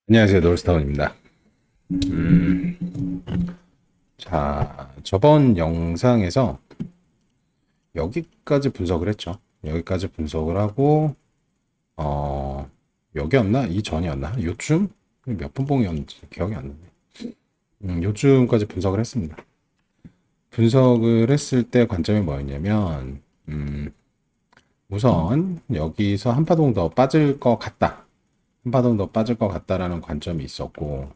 안녕하세요, 노을스타운입니다. 음, 자, 저번 영상에서 여기까지 분석을 했죠. 여기까지 분석을 하고, 어, 여기였나? 이전이었나? 요쯤? 몇 분 봉이었는지 기억이 안 나네. 요쯤까지 분석을 했습니다. 분석을 했을 때 관점이 뭐였냐면, 우선 여기서 한 파동 더 빠질 것 같다. 한 파동 더 빠질 것 같다라는 관점이 있었고,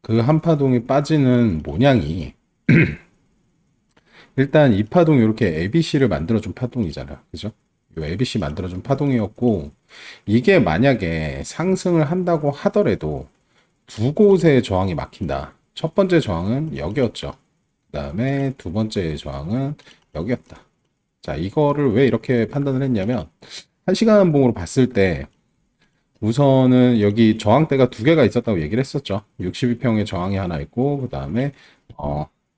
그 한 파동이 빠지는 모양이 일단 이 파동 이렇게 ABC를 만들어준 파동이잖아. 그죠? 이 ABC 만들어준 파동이었고, 이게 만약에 상승을 한다고 하더라도 두 곳의 저항이 막힌다. 첫 번째 저항은 여기였죠. 그 다음에 두 번째 저항은 여기였다. 자, 이거를 왜 이렇게 판단을 했냐면, 한 시간 봉으로 봤을 때, 우선은 여기 저항대가 두 개가 있었다고 얘기를 했었죠. 62평의 저항이 하나 있고, 그 다음에,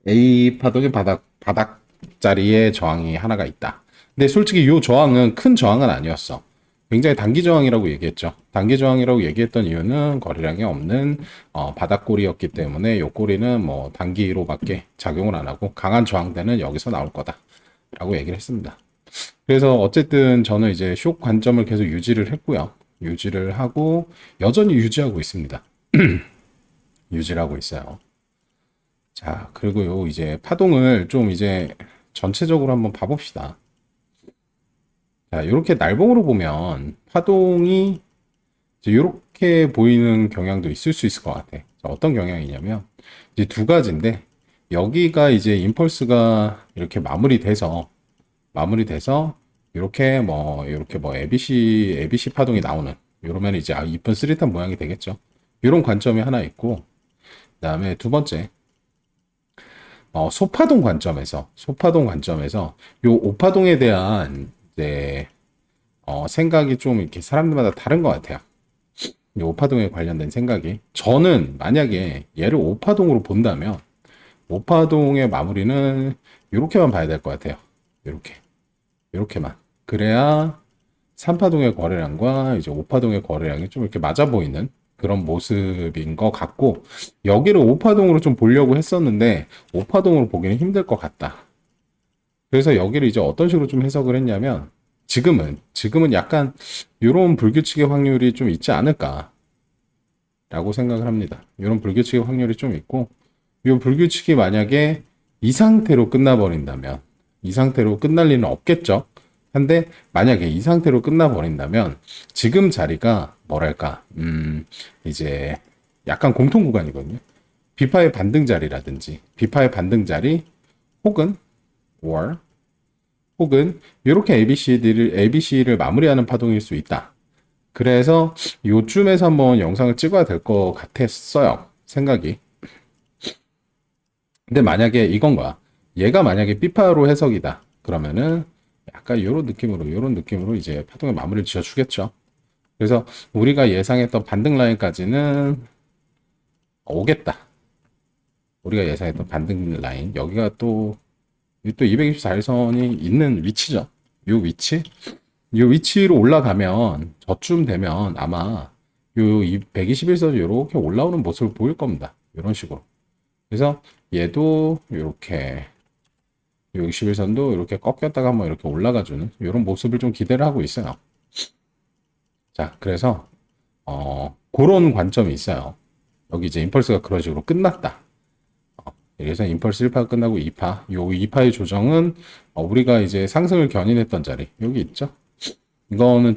A 파동의 바닥자리에 저항이 하나가 있다. 근데 솔직히 이 저항은 큰 저항은 아니었어. 굉장히 단기 저항이라고 얘기했죠. 단기 저항이라고 얘기했던 이유는 거래량이 없는 바닥골이었기 때문에 이 꼬리는 뭐 단기로밖에 작용을 안 하고 강한 저항대는 여기서 나올 거다라고 얘기를 했습니다. 그래서 어쨌든 저는 이제 숏 관점을 계속 유지를 했고요. 유지를 하고 여전히 유지하고 있습니다. 유지를 하고 있어요. 자, 그리고 요 이제 파동을 좀 이제 전체적으로 한번 봐봅시다. 자, 이렇게 날봉으로 보면 파동이 이제 이렇게 보이는 경향도 있을 수 있을 것 같아. 자, 어떤 경향이냐면 이제 두 가지인데 여기가 이제 임펄스가 이렇게 마무리돼서 이렇게 뭐 ABC 파동이 나오는 이러면 이제 이쁜 쓰릿한 모양이 되겠죠. 이런 관점이 하나 있고 그다음에 두 번째 소파동 관점에서 요 오파동에 대한 이제 생각이 좀 이렇게 사람들마다 다른 것 같아요. 이 오파동에 관련된 생각이 저는 만약에 얘를 오파동으로 본다면 오파동의 마무리는 이렇게만 봐야 될 것 같아요. 이렇게만 그래야 3파동의 거래량과 이제 5파동의 거래량이 좀 이렇게 맞아 보이는 그런 모습인 것 같고, 여기를 5파동으로 좀 보려고 했었는데, 5파동으로 보기는 힘들 것 같다. 그래서 여기를 이제 어떤 식으로 좀 해석을 했냐면, 지금은 약간, 이런 불규칙의 확률이 좀 있지 않을까라고 생각을 합니다. 이런 불규칙의 확률이 좀 있고, 이 불규칙이 만약에 이 상태로 끝나버린다면, 이 상태로 끝날 리는 없겠죠? 한데 만약에 이 상태로 끝나버린다면 지금 자리가 뭐랄까 이제 약간 공통 구간이거든요. 비파의 반등 자리라든지 비파의 반등 자리 혹은 or 혹은 이렇게 ABC를 마무리하는 파동일 수 있다. 그래서 요쯤에서 한번 영상을 찍어야 될 것 같았어요. 생각이. 근데 만약에 이건 거야. 얘가 만약에 B파로 해석이다. 그러면은 약간 이런 느낌으로 이제 파동의 마무리를 지어주겠죠. 그래서 우리가 예상했던 반등 라인까지는 오겠다. 우리가 예상했던 반등 라인. 여기가 또 224일선이 있는 위치죠. 이 위치로 올라가면 저쯤 되면 아마 요 121선이 이렇게 올라오는 모습을 보일 겁니다. 이런 식으로. 그래서 얘도 이렇게 61선도 이렇게 꺾였다가 한번 이렇게 올라가주는 이런 모습을 좀 기대를 하고 있어요. 자, 그래서 그런 관점이 있어요. 여기 이제 임펄스가 그런 식으로 끝났다. 그래서 임펄스 1파 끝나고 2파. 요 2파의 조정은 우리가 이제 상승을 견인했던 자리 여기 있죠. 이거는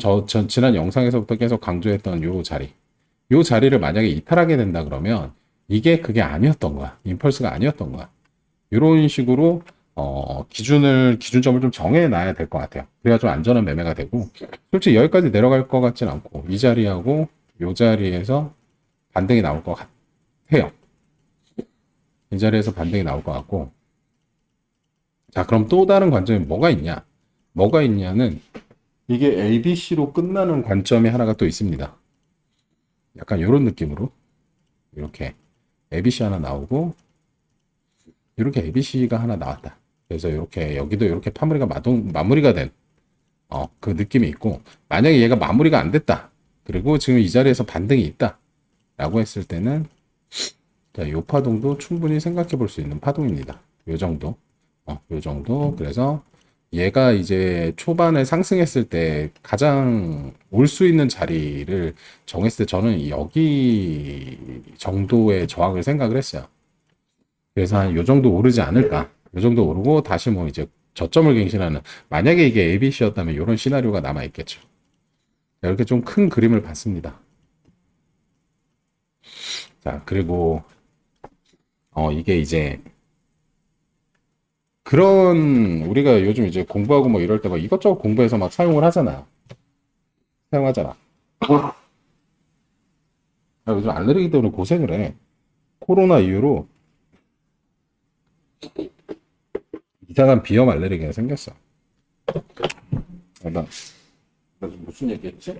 지난 영상에서부터 계속 강조했던 요 자리. 요 자리를 만약에 이탈하게 된다 그러면 이게 그게 아니었던 거야. 임펄스가 아니었던 거야. 이런 식으로 기준점을 좀 정해놔야 될 것 같아요. 그래야 좀 안전한 매매가 되고, 솔직히 여기까지 내려갈 것 같진 않고, 이 자리하고 이 자리에서 반등이 나올 것 같아요. 이 자리에서 반등이 나올 것 같고, 자, 그럼 또 다른 관점이 뭐가 있냐? 뭐가 있냐는, 이게 ABC로 끝나는 관점이 하나가 또 있습니다. 약간 이런 느낌으로, 이렇게 ABC 하나 나오고, 이렇게 ABC가 하나 나왔다. 그래서 이렇게 여기도 이렇게 마무리가 된 그 느낌이 있고, 만약에 얘가 마무리가 안 됐다. 그리고 지금 이 자리에서 반등이 있다. 라고 했을 때는 자, 요 파동도 충분히 생각해 볼 수 있는 파동입니다. 요 정도. 요 정도. 그래서 얘가 이제 초반에 상승했을 때 가장 올 수 있는 자리를 정했을 때 저는 여기 정도의 저항을 생각을 했어요. 그래서 한 요 정도 오르지 않을까. 요 정도 오르고 다시 뭐 이제 저점을 갱신하는, 만약에 이게 ABC였다면 이런 시나리오가 남아 있겠죠. 이렇게 좀 큰 그림을 봤습니다. 자, 그리고 이게 이제 그런 우리가 요즘 이제 공부하고 뭐 이럴 때 막 이것저것 공부해서 막 사용을 하잖아요. 사용하잖아. 요즘 알레르기 때문에 고생을 해. 코로나 이후로 이상한 비염 알레르기가 생겼어. 나 무슨 얘기했지?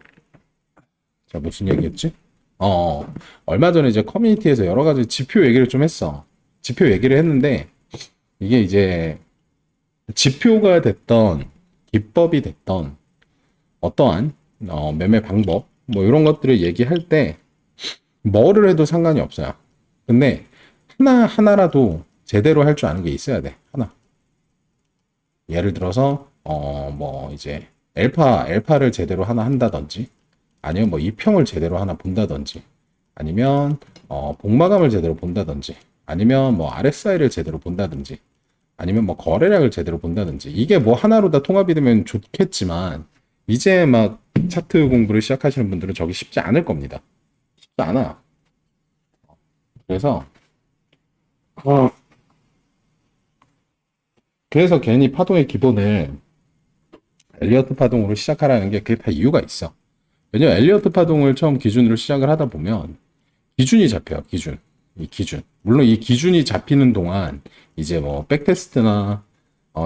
자, 무슨 얘기했지? 얼마 전에 이제 커뮤니티에서 여러 가지 지표 얘기를 좀 했어. 지표 얘기를 했는데, 이게 이제 지표가 됐던, 기법이 됐던, 어떠한, 매매 방법, 뭐 이런 것들을 얘기할 때, 뭐를 해도 상관이 없어요. 근데, 하나라도 제대로 할 줄 아는 게 있어야 돼. 하나. 예를 들어서, 뭐 이제, 엘파를 제대로 하나 한다든지, 아니면 뭐 이평을 제대로 하나 본다든지, 아니면 복마감을 제대로 본다든지, 아니면 뭐 RSI를 제대로 본다든지, 아니면 뭐 거래량을 제대로 본다든지, 이게 뭐 하나로 다 통합이 되면 좋겠지만 이제 막 차트 공부를 시작하시는 분들은 저기 쉽지 않을 겁니다. 쉽지 않아. 그래서 그래서 괜히 파동의 기본을 엘리어트 파동으로 시작하라는 게 그게 다 이유가 있어. 왜냐면 엘리어트 파동을 처음 기준으로 시작을 하다 보면 기준이 잡혀요. 기준. 이 기준. 물론 이 기준이 잡히는 동안 이제 뭐 백테스트나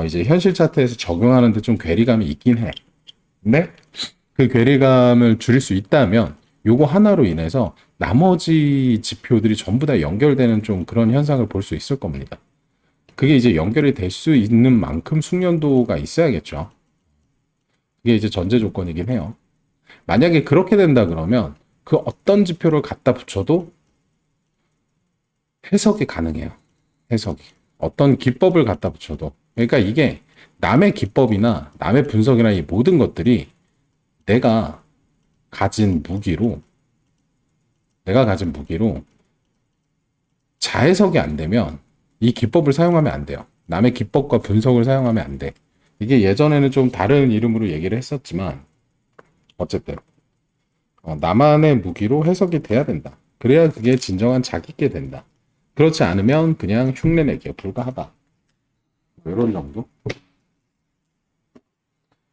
이제 현실 차트에서 적용하는데 좀 괴리감이 있긴 해. 근데 그 괴리감을 줄일 수 있다면 요거 하나로 인해서 나머지 지표들이 전부 다 연결되는 좀 그런 현상을 볼 수 있을 겁니다. 그게 이제 연결이 될 수 있는 만큼 숙련도가 있어야겠죠. 그게 이제 전제 조건이긴 해요. 만약에 그렇게 된다 그러면 그 어떤 지표를 갖다 붙여도 해석이 가능해요. 해석이. 어떤 기법을 갖다 붙여도. 그러니까 이게 남의 기법이나 남의 분석이나 이 모든 것들이 내가 가진 무기로, 내가 가진 무기로 자해석이 안 되면 이 기법을 사용하면 안 돼요. 남의 기법과 분석을 사용하면 안 돼. 이게 예전에는 좀 다른 이름으로 얘기를 했었지만 어쨌든 나만의 무기로 해석이 돼야 된다. 그래야 그게 진정한 자기께 된다. 그렇지 않으면 그냥 흉내내기에 불과하다. 이런 정도.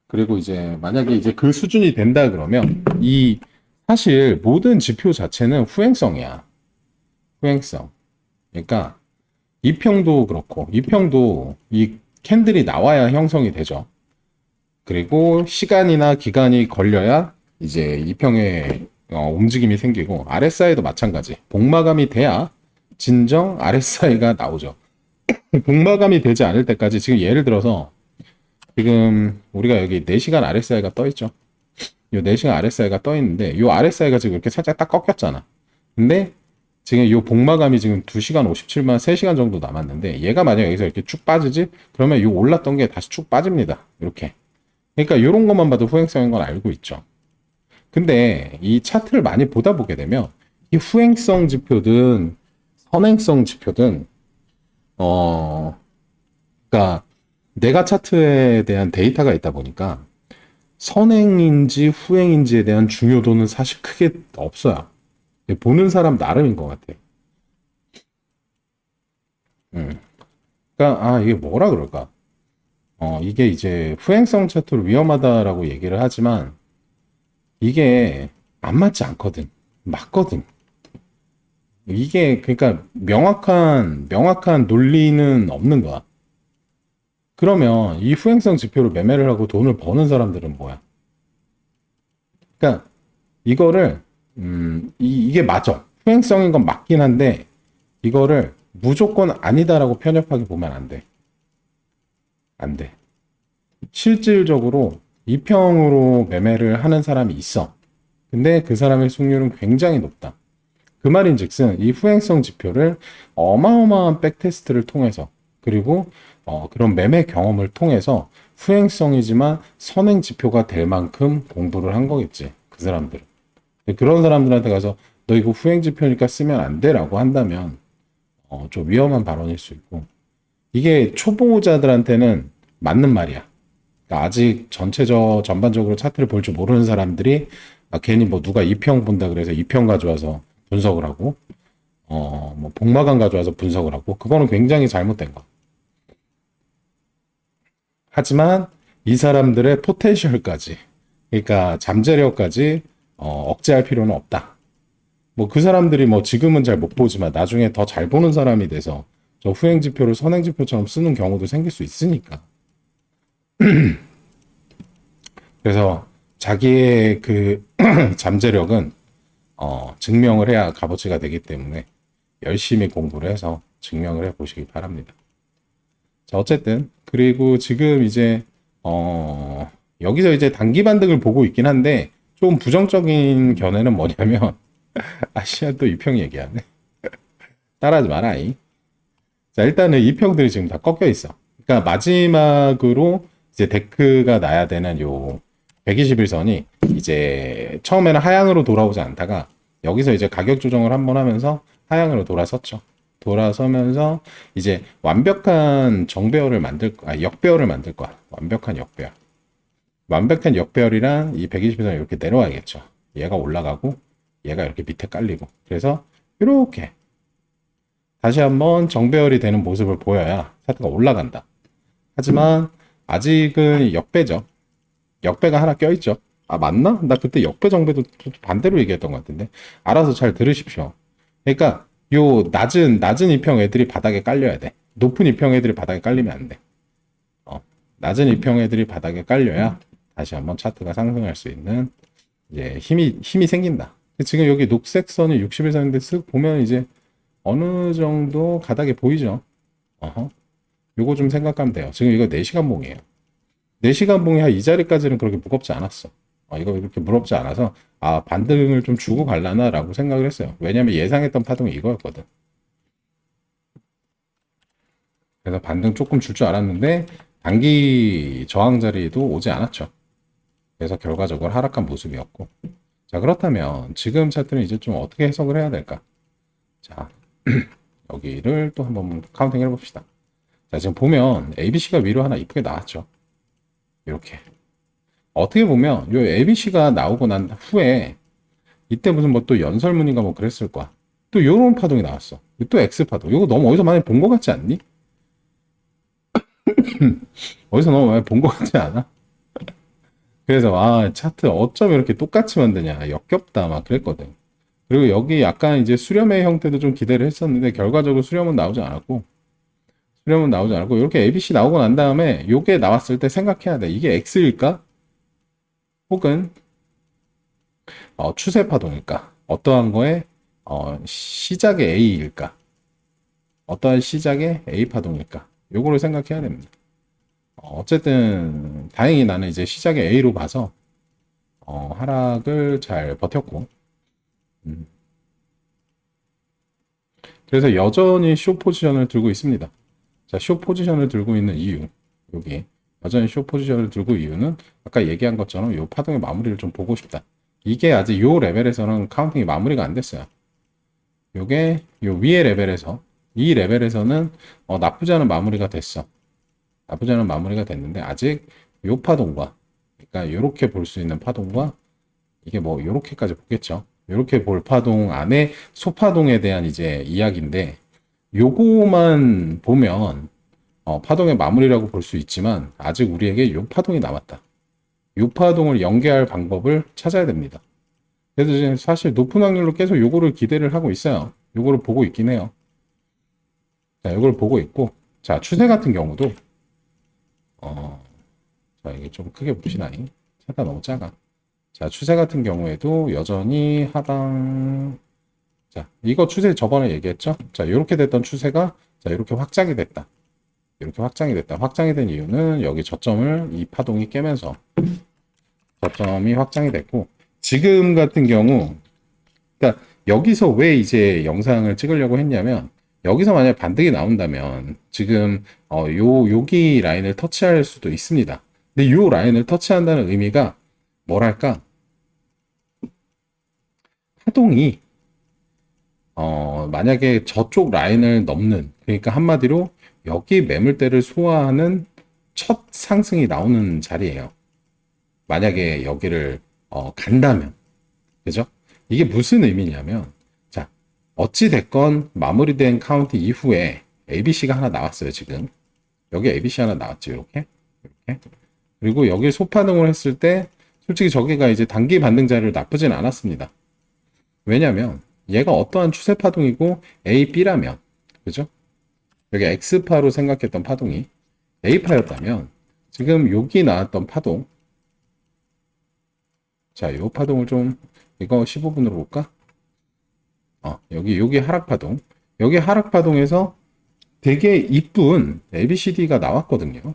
그리고 이제 만약에 이제 그 수준이 된다 그러면 이 사실 모든 지표 자체는 후행성이야. 후행성. 그러니까 이평도 그렇고 이평도 이 캔들이 나와야 형성이 되죠. 그리고 시간이나 기간이 걸려야 이제 이평의 움직임이 생기고 RSI도 마찬가지. 복마감이 돼야 진정 RSI가 나오죠. 복마감이 되지 않을 때까지 지금 예를 들어서 지금 우리가 여기 4시간 RSI가 떠 있죠. 요 4시간 RSI가 떠 있는데 요 RSI가 지금 이렇게 살짝 딱 꺾였잖아. 근데 지금 요 복마감이 지금 2시간 57만 3시간 정도 남았는데 얘가 만약 여기서 이렇게 쭉 빠지지? 그러면 요 올랐던 게 다시 쭉 빠집니다. 이렇게. 그러니까 요런 것만 봐도 후행성인 건 알고 있죠. 근데 이 차트를 많이 보다 보게 되면 이 후행성 지표든 선행성 지표든 그러니까 내가 차트에 대한 데이터가 있다 보니까 선행인지 후행인지에 대한 중요도는 사실 크게 없어요. 보는 사람 나름인 것 같아요. 그러니까 이게 뭐라 그럴까? 이게 이제 후행성 차트로 위험하다라고 얘기를 하지만 이게 안 맞지 않거든. 맞거든. 이게 그러니까 명확한 논리는 없는 거야. 그러면 이 후행성 지표로 매매를 하고 돈을 버는 사람들은 뭐야? 그러니까 이거를 이게 맞아. 후행성인 건 맞긴 한데 이거를 무조건 아니다라고 편협하게 보면 안 돼. 안 돼. 실질적으로 이평으로 매매를 하는 사람이 있어. 근데 그 사람의 승률은 굉장히 높다. 그 말인즉슨 이 후행성 지표를 어마어마한 백테스트를 통해서 그리고 그런 매매 경험을 통해서 후행성이지만 선행 지표가 될 만큼 공부를 한 거겠지. 그 사람들은. 그런 사람들한테 가서 너 이거 후행 지표니까 쓰면 안 돼라고 한다면 좀 위험한 발언일 수 있고 이게 초보자들한테는 맞는 말이야. 그러니까 아직 전반적으로 차트를 볼 줄 모르는 사람들이 괜히 뭐 누가 2평 본다 그래서 2평 가져와서 분석을 하고 뭐 복마감 가져와서 분석을 하고 그거는 굉장히 잘못된 거. 하지만 이 사람들의 포텐셜까지 그러니까 잠재력까지 억제할 필요는 없다. 뭐 그 사람들이 뭐 지금은 잘 못 보지만 나중에 더 잘 보는 사람이 돼서 저 후행 지표를 선행 지표처럼 쓰는 경우도 생길 수 있으니까. 그래서 자기의 그 잠재력은 증명을 해야 값어치가 되기 때문에 열심히 공부를 해서 증명을 해 보시기 바랍니다. 자, 어쨌든 그리고 지금 이제 여기서 이제 단기 반등을 보고 있긴 한데 좀 부정적인 견해는 뭐냐면 아시아 또 이평 얘기하네. 따라하지 마라이. 자, 일단은 이평들이 지금 다 꺾여 있어. 그러니까 마지막으로 이제 데크가 나야 되는 요 121선이 이제 처음에는 하향으로 돌아오지 않다가 여기서 이제 가격 조정을 한번 하면서 하향으로 돌아섰죠. 돌아서면서 이제 완벽한 정배열을 역배열을 만들 거야. 완벽한 역배열. 완벽한 역배열이란 이 121선 이렇게 내려와야겠죠. 얘가 올라가고 얘가 이렇게 밑에 깔리고 그래서 이렇게 다시 한번 정배열이 되는 모습을 보여야 차트가 올라간다. 하지만 아직은 역배죠. 역배가 하나 껴있죠. 아, 맞나? 나 그때 역배 정배도 반대로 얘기했던 것 같은데. 알아서 잘 들으십시오. 그러니까 요 낮은 이평 애들이 바닥에 깔려야 돼. 높은 이평 애들이 바닥에 깔리면 안 돼. 낮은 이평 애들이 바닥에 깔려야 다시 한번 차트가 상승할 수 있는 이제 힘이 생긴다. 지금 여기 녹색 선이 61선인데 쓱 보면 이제 어느 정도 가닥이 보이죠. 요거 좀 생각하면 돼요. 지금 이거 4시간 봉이에요. 4시간 봉이 한 이 자리까지는 그렇게 무겁지 않았어. 이거 이렇게 무겁지 않아서 반등을 좀 주고 갈라나 라고 생각을 했어요. 왜냐면 예상했던 파동이 이거였거든. 그래서 반등 조금 줄 줄 알았는데 단기 저항 자리도 오지 않았죠. 그래서 결과적으로 하락한 모습이었고. 자, 그렇다면 지금 차트는 이제 좀 어떻게 해석을 해야 될까? 자, 여기를 또 한번 카운팅 해봅시다. 자, 지금 보면 ABC가 위로 하나 이쁘게 나왔죠. 이렇게. 어떻게 보면 요 ABC가 나오고 난 후에 이때 무슨 뭐 또 연설문인가 뭐 그랬을 거야. 또 요런 파동이 나왔어. 또 X파동. 이거 너무 어디서 많이 본 것 같지 않니? 어디서 너무 많이 본 것 같지 않아? 그래서 차트 어쩜 이렇게 똑같이 만드냐. 역겹다 막 그랬거든. 그리고 여기 약간 이제 수렴의 형태도 좀 기대를 했었는데 결과적으로 수렴은 나오지 않았고 이렇게 ABC 나오고 난 다음에 요게 나왔을 때 생각해야 돼. 이게 X일까? 혹은 추세 파동일까? 어떠한 거에 시작의 A일까? 어떠한 시작의 A 파동일까? 요거를 생각해야 됩니다. 어쨌든 다행히 나는 이제 시작의 A로 봐서 하락을 잘 버텼고 그래서 여전히 숏 포지션을 들고 있습니다. 자, 숏 포지션을 들고 있는 이유 여기 여전히 숏 포지션을 들고 이유는 아까 얘기한 것처럼 요 파동의 마무리를 좀 보고 싶다. 이게 아직 요 레벨에서는 카운팅이 마무리가 안 됐어요. 요게 요 위의 레벨에서 이 레벨에서는 나쁘지 않은 마무리가 됐어. 나쁘지 않은 마무리가 됐는데 아직 요 파동과 그러니까 요렇게 볼 수 있는 파동과 이게 뭐 요렇게까지 보겠죠. 요렇게 볼 파동 안에 소파동에 대한 이제 이야기인데 요거만 보면 파동의 마무리라고 볼 수 있지만 아직 우리에게 요 파동이 남았다. 요 파동을 연계할 방법을 찾아야 됩니다. 그래서 이제 사실 높은 확률로 계속 요거를 기대를 하고 있어요. 요거를 보고 있긴 해요. 자, 요걸 보고 있고 자, 추세 같은 경우도 자, 이게 좀 크게 보시나요? 차가 너무 작아. 자, 추세 같은 경우에도 여전히 하방. 자, 이거 추세 저번에 얘기했죠? 자, 이렇게 됐던 추세가 자, 이렇게 확장이 됐다. 이렇게 확장이 됐다. 확장이 된 이유는 여기 저점을 이 파동이 깨면서 저점이 확장이 됐고 지금 같은 경우 그러니까 여기서 왜 이제 영상을 찍으려고 했냐면, 여기서 만약 반등이 나온다면, 지금, 여기 라인을 터치할 수도 있습니다. 근데 요 라인을 터치한다는 의미가, 뭐랄까, 파동이, 만약에 저쪽 라인을 넘는, 그러니까 한마디로, 여기 매물대를 소화하는 첫 상승이 나오는 자리예요. 만약에 여기를, 간다면. 그죠? 이게 무슨 의미냐면, 자, 어찌됐건 마무리된 카운트 이후에 ABC가 하나 나왔어요, 지금. 여기 ABC 하나 나왔죠, 이렇게. 이렇게. 그리고 여기 소파동을 했을 때, 솔직히 저기가 이제 단기 반등 자리로 나쁘진 않았습니다. 왜냐면, 얘가 어떠한 추세 파동이고, A, B라면, 그죠? 여기 X파로 생각했던 파동이 A파였다면, 지금 여기 나왔던 파동, 자, 요 파동을 좀, 이거 15분으로 볼까? 여기 하락파동. 여기 하락파동에서 되게 이쁜 ABCD가 나왔거든요.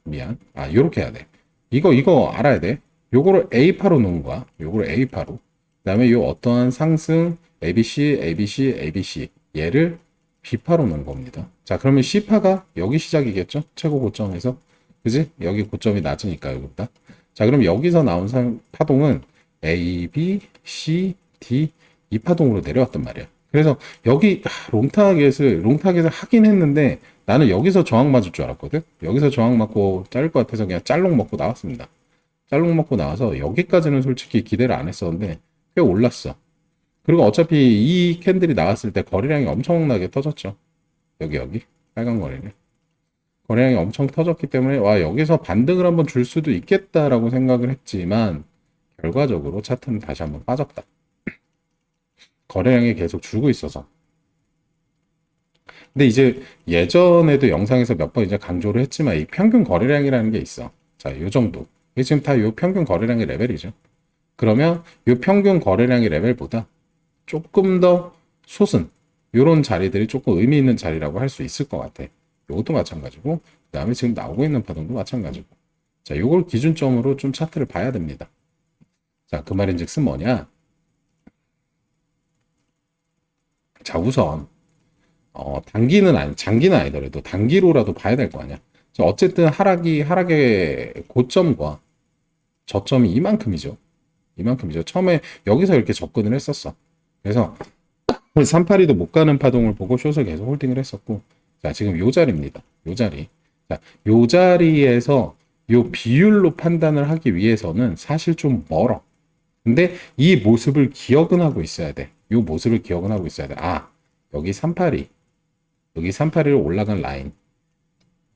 미안. 요렇게 해야 돼. 이거 알아야 돼. 요거를 A파로 놓은 거야. 요거를 A파로. 그 다음에 요 어떠한 상승, ABC, ABC, ABC. 얘를 B파로 놓은 겁니다. 자, 그러면 C파가 여기 시작이겠죠? 최고 고점에서. 그지? 여기 고점이 낮으니까, 여기보다. 자, 그럼 여기서 나온 파동은 A, B, C, D, 이 파동으로 내려왔단 말이야. 그래서 여기 롱타겟을 하긴 했는데 나는 여기서 저항 맞을 줄 알았거든. 여기서 저항 맞고 자를 것 같아서 그냥 짤롱 먹고 나왔습니다. 짤롱 먹고 나와서 여기까지는 솔직히 기대를 안 했었는데 꽤 올랐어. 그리고 어차피 이 캔들이 나왔을 때 거래량이 엄청나게 터졌죠. 여기 빨간 거래량이 엄청 터졌기 때문에 와, 여기서 반등을 한번 줄 수도 있겠다라고 생각을 했지만 결과적으로 차트는 다시 한번 빠졌다. 거래량이 계속 줄고 있어서. 근데 이제 예전에도 영상에서 몇 번 이제 강조를 했지만 이 평균 거래량이라는 게 있어. 자, 요 정도. 이게 지금 다 요 평균 거래량의 레벨이죠. 그러면 요 평균 거래량의 레벨보다 조금 더 솟은 요런 자리들이 조금 의미 있는 자리라고 할 수 있을 것 같아. 요것도 마찬가지고 그 다음에 지금 나오고 있는 파동도 마찬가지고. 자, 요걸 기준점으로 좀 차트를 봐야 됩니다. 자, 그 말인즉슨 뭐냐? 자, 우선 장기는 아니더라도 단기로라도 봐야 될 거 아니야. 어쨌든 하락의 고점과 저점이 이만큼이죠. 처음에 여기서 이렇게 접근을 했었어. 그래서 382도 못 가는 파동을 보고 숏을 계속 홀딩을 했었고, 자, 지금 요 자리입니다. 요 자리. 자, 요 자리에서 요 비율로 판단을 하기 위해서는 사실 좀 멀어. 근데 이 모습을 기억은 하고 있어야 돼. 요 모습을 기억은 하고 있어야 돼. 여기 382로 올라간 라인.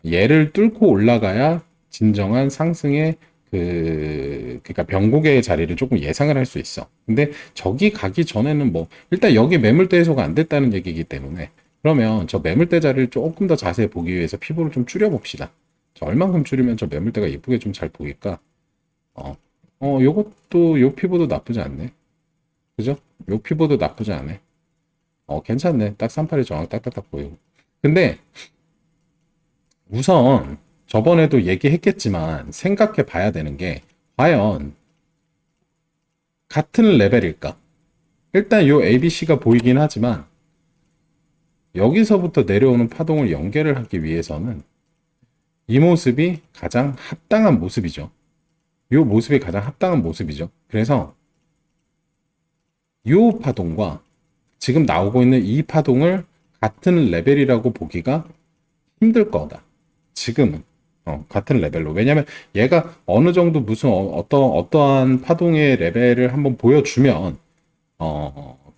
얘를 뚫고 올라가야 진정한 상승의 그러니까 변곡의 자리를 조금 예상을 할 수 있어. 근데 저기 가기 전에는 일단 여기 매물대 해소가 안 됐다는 얘기이기 때문에 그러면 저 매물대 자리를 조금 더 자세히 보기 위해서 피보를 좀 줄여봅시다. 얼만큼 줄이면 저 매물대가 이쁘게 좀 잘 보일까? 요것도, 요 피보도 나쁘지 않네. 그죠? 요 피보도 나쁘지 않네. 괜찮네. 딱 38이 정확 딱딱딱 보이고. 근데 우선 저번에도 얘기했겠지만 생각해 봐야 되는 게 과연 같은 레벨일까? 일단 요 ABC가 보이긴 하지만 여기서부터 내려오는 파동을 연결을 하기 위해서는 이 모습이 가장 합당한 모습이죠. 요 모습이 가장 합당한 모습이죠. 그래서 요 파동과 지금 나오고 있는 이 파동을 같은 레벨이라고 보기가 힘들 거다. 지금은 같은 레벨로. 왜냐면 얘가 어느 정도 무슨 어떠한 파동의 레벨을 한번 보여주면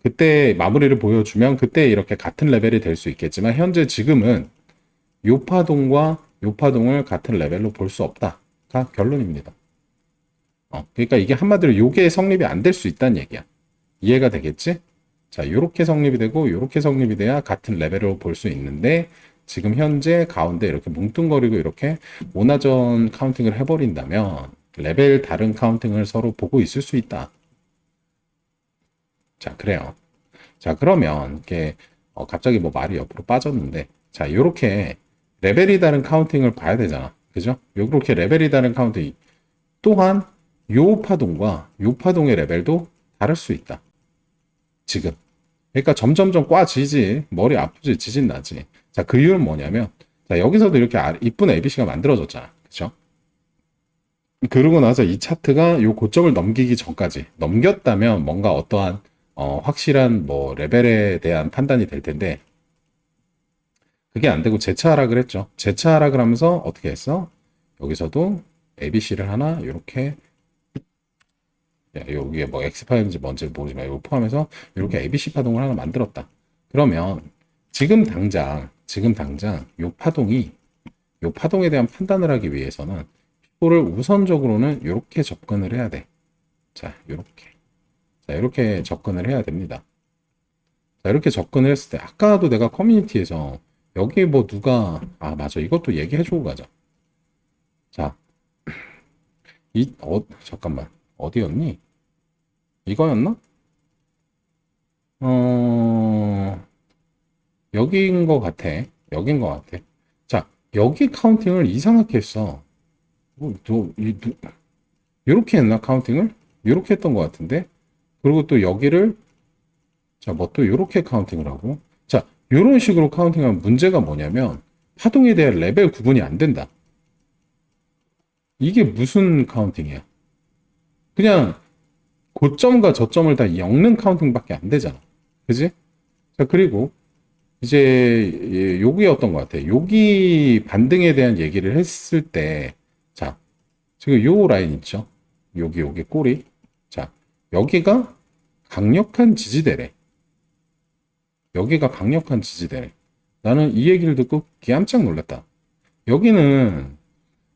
그때 마무리를 보여주면 그때 이렇게 같은 레벨이 될 수 있겠지만 현재 지금은 요 파동과 요 파동을 같은 레벨로 볼 수 없다가 결론입니다. 그러니까 이게 한마디로 요게 성립이 안 될 수 있다는 얘기야. 이해가 되겠지? 자, 요렇게 성립이 되고 요렇게 성립이 돼야 같은 레벨로 볼 수 있는데 지금 현재 가운데 이렇게 뭉뚱거리고 이렇게 모나전 카운팅을 해버린다면 레벨 다른 카운팅을 서로 보고 있을 수 있다. 자, 그래요. 자, 그러면 이렇게 갑자기 말이 옆으로 빠졌는데 자, 요렇게 레벨이 다른 카운팅을 봐야 되잖아. 그죠? 요렇게 레벨이 다른 카운팅 또한 요 파동과 요 파동의 레벨도 다를 수 있다. 지금. 그러니까 점점점 꽈지지, 머리 아프지, 지진 나지. 자, 그 이유는 뭐냐면, 자, 여기서도 이렇게 이쁜 ABC가 만들어졌잖아. 그쵸? 그러고 나서 이 차트가 요 고점을 넘기기 전까지 넘겼다면 뭔가 어떠한 확실한 뭐 레벨에 대한 판단이 될 텐데 그게 안 되고 재차 하락을 했죠. 재차 하락을 하면서 어떻게 했어? 여기서도 ABC를 하나 이렇게 여기에 뭐 X파인지 뭔지 모르지만 이거 포함해서 이렇게 ABC 파동을 하나 만들었다. 그러면 지금 당장 요 파동에 대한 판단을 하기 위해서는 피보를 우선적으로는 이렇게 접근을 해야 돼. 자, 이렇게 접근을 해야 됩니다. 자, 이렇게 접근을 했을 때 아까도 내가 커뮤니티에서 여기 뭐 누가 맞아, 이것도 얘기해주고 가자. 자, 잠깐만, 어디였니? 이거였나? 여기인 것 같아. 여긴 것 같아. 자, 여기 카운팅을 이상하게 했어. 이렇게 했나, 카운팅을? 이렇게 했던 것 같은데? 그리고 또 여기를, 자, 뭐 또 이렇게 카운팅을 하고. 자, 이런 식으로 카운팅하면 문제가 뭐냐면, 파동에 대한 레벨 구분이 안 된다. 이게 무슨 카운팅이야? 그냥 고점과 저점을 다 엮는 카운팅밖에 안 되잖아. 그지? 자, 그리고 이제 여기였던 것 같아. 여기 반등에 대한 얘기를 했을 때, 자, 지금 요 라인 있죠? 여기 꼬리. 자, 여기가 강력한 지지대래. 여기가 강력한 지지대래. 나는 이 얘기를 듣고 깜짝 놀랐다. 여기는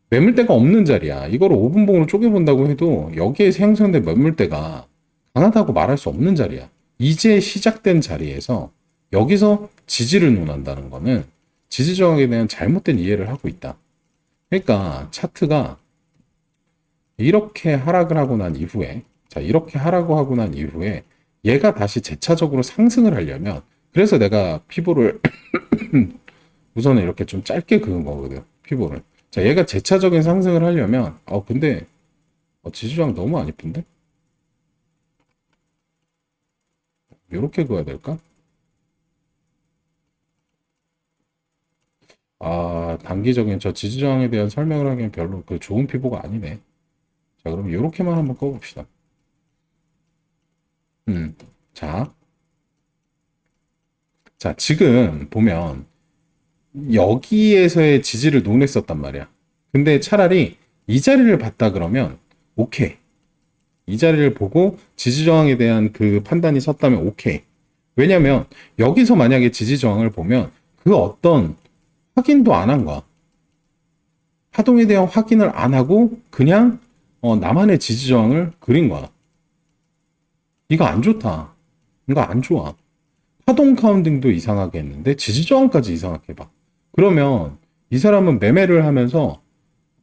매물대가 없는 자리야. 이거를 5분봉으로 쪼개본다고 해도 여기에 형성된 매물대가 강하다고 말할 수 없는 자리야. 이제 시작된 자리에서 여기서 지지를 논한다는 거는 지지 저항에 대한 잘못된 이해를 하고 있다. 그러니까 차트가 이렇게 하락을 하고 난 이후에, 자, 이렇게 하락을 하고 난 이후에 얘가 다시 재차적으로 상승을 하려면, 그래서 내가 피보를 우선은 이렇게 좀 짧게 그은 거거든. 피보를. 자, 얘가 재차적인 상승을 하려면, 근데 지지저항 너무 안 이쁜데? 이렇게 그어야 될까? 단기적인 저 지지저항에 대한 설명을 하기엔 별로 그 좋은 피보가 아니네. 자, 그럼 이렇게만 한번 꺼봅시다. 자, 지금 보면 여기에서의 지지를 논했었단 말이야. 근데 차라리 이 자리를 봤다 그러면 오케이. 이 자리를 보고 지지저항에 대한 그 판단이 섰다면 오케이. 왜냐면 여기서 만약에 지지저항을 보면 그 어떤 확인도 안 한 거야. 파동에 대한 확인을 안 하고 그냥 나만의 지지저항을 그린 거야. 이거 안 좋다. 이거 안 좋아. 파동 카운팅도 이상하게 했는데 지지저항까지 이상하게 봐. 그러면 이 사람은 매매를 하면서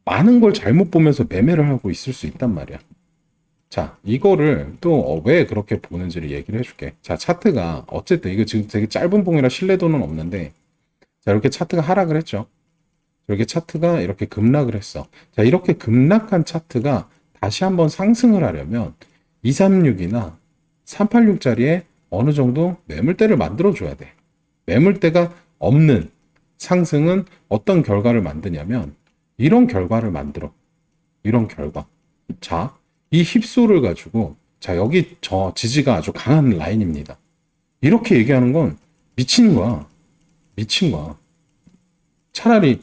많은 걸 잘못 보면서 매매를 하고 있을 수 있단 말이야. 자, 이거를 또 왜 그렇게 보는지를 얘기를 해줄게. 자, 차트가 어쨌든 이거 지금 되게 짧은 봉이라 신뢰도는 없는데, 자, 이렇게 차트가 하락을 했죠. 이렇게 차트가 이렇게 급락을 했어. 자, 이렇게 급락한 차트가 다시 한번 상승을 하려면 236이나 386짜리에 어느 정도 매물대를 만들어줘야 돼. 매물대가 없는 상승은 어떤 결과를 만드냐면 이런 결과를 만들어. 이런 결과. 자, 이 힙소를 가지고 자, 여기 저 지지가 아주 강한 라인입니다. 이렇게 얘기하는 건 미친 거야. 미친 거야. 차라리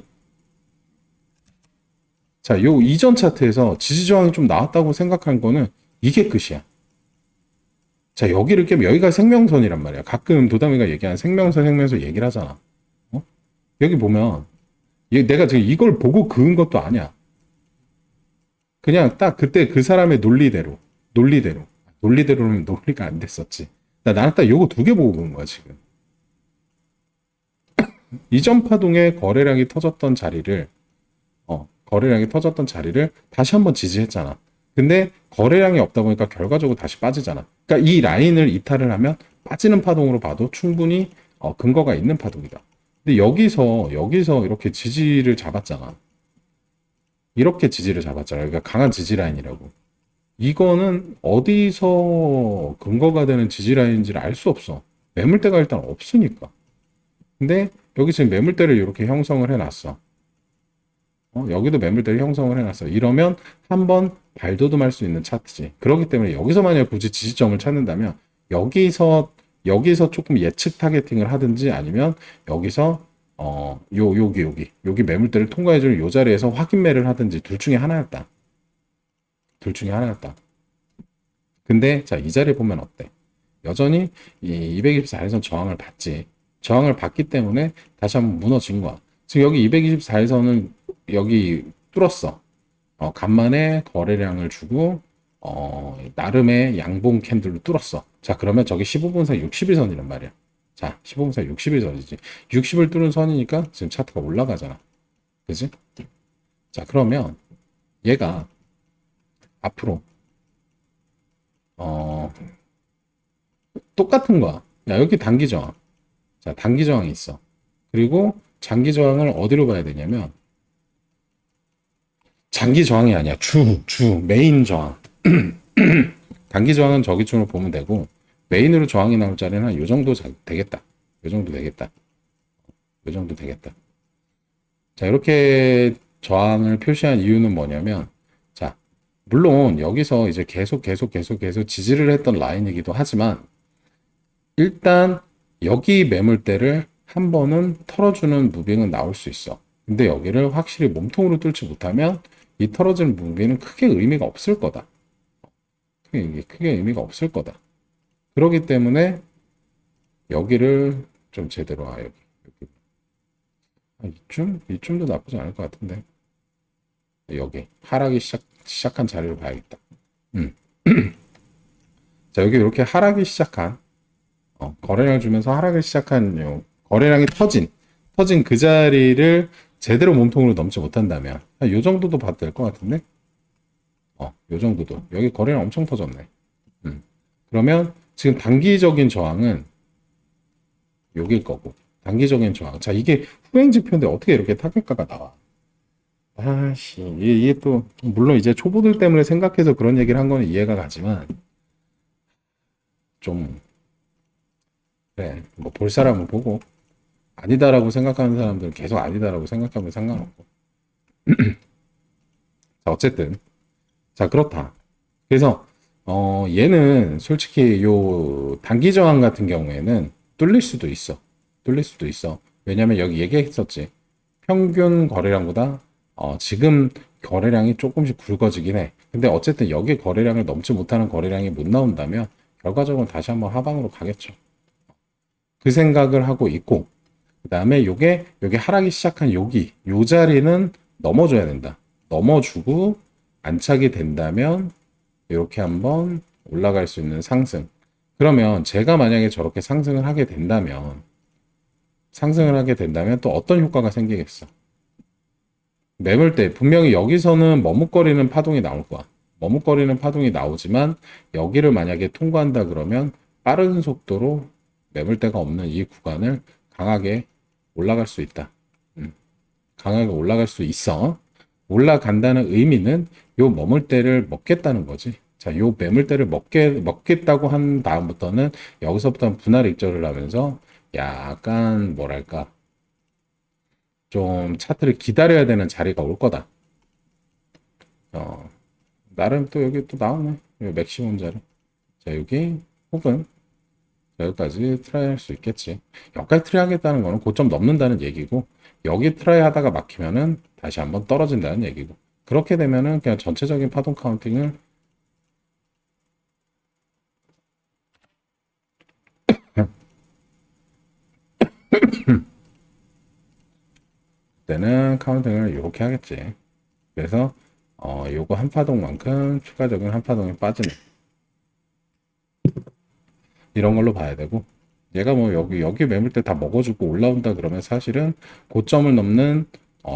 자, 요 이전 차트에서 지지 저항이 좀 나왔다고 생각한 거는 이게 끝이야. 자, 여기를 깨면 여기가 생명선이란 말이야. 가끔 도담이가 얘기하는 생명선 얘기를 하잖아. 여기 보면 내가 지금 이걸 보고 그은 것도 아니야. 그냥 딱 그때 그 사람의 논리대로는 논리가 안 됐었지. 나는 딱 요거 두 개 보고 그은 거야, 지금. 이전 파동에 거래량이 터졌던 자리를 다시 한번 지지했잖아. 근데 거래량이 없다 보니까 결과적으로 다시 빠지잖아. 그러니까 이 라인을 이탈을 하면 빠지는 파동으로 봐도 충분히 근거가 있는 파동이다. 근데 여기서 이렇게 지지를 잡았잖아. 이렇게 지지를 잡았잖아. 그러니까 강한 지지 라인이라고. 이거는 어디서 근거가 되는 지지라인인지를 알 수 없어. 매물대가 일단 없으니까. 근데 여기 지금 매물대를 이렇게 형성을 해놨어. 여기도 매물대를 형성을 해놨어. 이러면 한번 발돋움할 수 있는 차트지. 그렇기 때문에 여기서 만약 굳이 지지점을 찾는다면 여기서 조금 예측 타겟팅을 하든지 아니면 여기서 여기 매물대를 통과해주는 요 자리에서 확인매를 하든지 둘 중에 하나였다. 둘 중에 하나였다. 근데 자, 이 자리에 보면 어때? 여전히 이 224일선 저항을 받지. 저항을 받기 때문에 다시 한번 무너진 거야. 지금 여기 224일선을 여기 뚫었어. 간만에 거래량을 주고 나름의 양봉 캔들로 뚫었어. 자, 그러면 저기 15분사 60일선이란 말이야. 자, 15분사 60일선이지. 60을 뚫은 선이니까 지금 차트가 올라가잖아. 그지? 자, 그러면 얘가 앞으로 어, 똑같은 거야. 야, 여기 단기 저항. 자, 단기 저항이 있어. 그리고 장기 저항을 어디로 봐야 되냐면 장기 저항이 아니야. 메인 저항. 단기 저항은 저기쯤으로 보면 되고 메인으로 저항이 나올 자리는 한 요 정도 되겠다. 요 정도 되겠다. 요 정도 되겠다. 자, 이렇게 저항을 표시한 이유는 뭐냐면 자, 물론 여기서 이제 계속 지지를 했던 라인이기도 하지만 일단 여기 매물대를 한 번은 털어주는 무빙은 나올 수 있어. 근데 여기를 확실히 몸통으로 뚫지 못하면 이 털어지는 무빙은 크게 의미가 없을 거다. 크게 의미가 없을 거다. 그렇기 때문에 여기를 좀 제대로 여기. 이쯤도 나쁘지 않을 것 같은데. 여기 하락이 시작한 자리를 봐야겠다. 음. 자, 여기 이렇게 하락이 시작한 거래량을 주면서 하락을 시작한 거래량이 터진 그 자리를 제대로 몸통으로 넘지 못한다면 요 정도도 봐도 될 것 같은데. 요 정도도 여기 거래량 엄청 터졌네. 그러면 지금 단기적인 저항은 여길 거고 단기적인 저항. 자, 이게 후행 지표인데 어떻게 이렇게 타격가가 나와? 아씨, 이게 또 물론 이제 초보들 때문에 생각해서 그런 얘기를 한 거는 이해가 가지만 좀 그래, 뭐 볼 사람은 보고 아니다라고 생각하는 사람들은 계속 아니다라고 생각하면 상관없고. 자, 어쨌든 자, 그렇다. 그래서 얘는 솔직히 요 단기 저항 같은 경우에는 뚫릴 수도 있어. 뚫릴 수도 있어. 왜냐면 여기 얘기했었지. 평균 거래량보다 지금 거래량이 조금씩 굵어지긴 해. 근데 어쨌든 여기 거래량을 넘지 못하는 거래량이 못 나온다면 결과적으로 다시 한번 하방으로 가겠죠. 그 생각을 하고 있고, 그 다음에 여기 하락이 시작한 요 자리는 넘어줘야 된다. 넘어주고 안착이 된다면 이렇게 한번 올라갈 수 있는 상승. 그러면 제가 만약에 저렇게 상승을 하게 된다면 또 어떤 효과가 생기겠어? 매물대 분명히 여기서는 머뭇거리는 파동이 나올 거야. 머뭇거리는 파동이 나오지만 여기를 만약에 통과한다 그러면 빠른 속도로 매물대가 없는 이 구간을 강하게 올라갈 수 있다. 강하게 올라갈 수 있어. 올라간다는 의미는 요 머물대를 먹겠다는 거지. 자, 요 매물대를 먹겠다고 한 다음부터는 여기서부터는 분할 익절을 하면서 약간 뭐랄까 좀 차트를 기다려야 되는 자리가 올 거다. 나름 또 여기 또 나오네. 요 맥시멈 자리. 자, 여기 혹은 여기까지 트라이 할 수 있겠지. 여기까지 트라이 하겠다는 거는 고점 넘는다는 얘기고 여기 트라이 하다가 막히면은 다시 한번 떨어진다는 얘기고 그렇게 되면은 그냥 전체적인 파동 카운팅을 그때는 카운팅을 이렇게 하겠지. 그래서 요거 한 파동만큼 추가적인 한 파동이 빠지는 이런 걸로 봐야 되고 얘가 뭐 여기 매물대 다 먹어주고 올라온다 그러면 사실은 고점을 넘는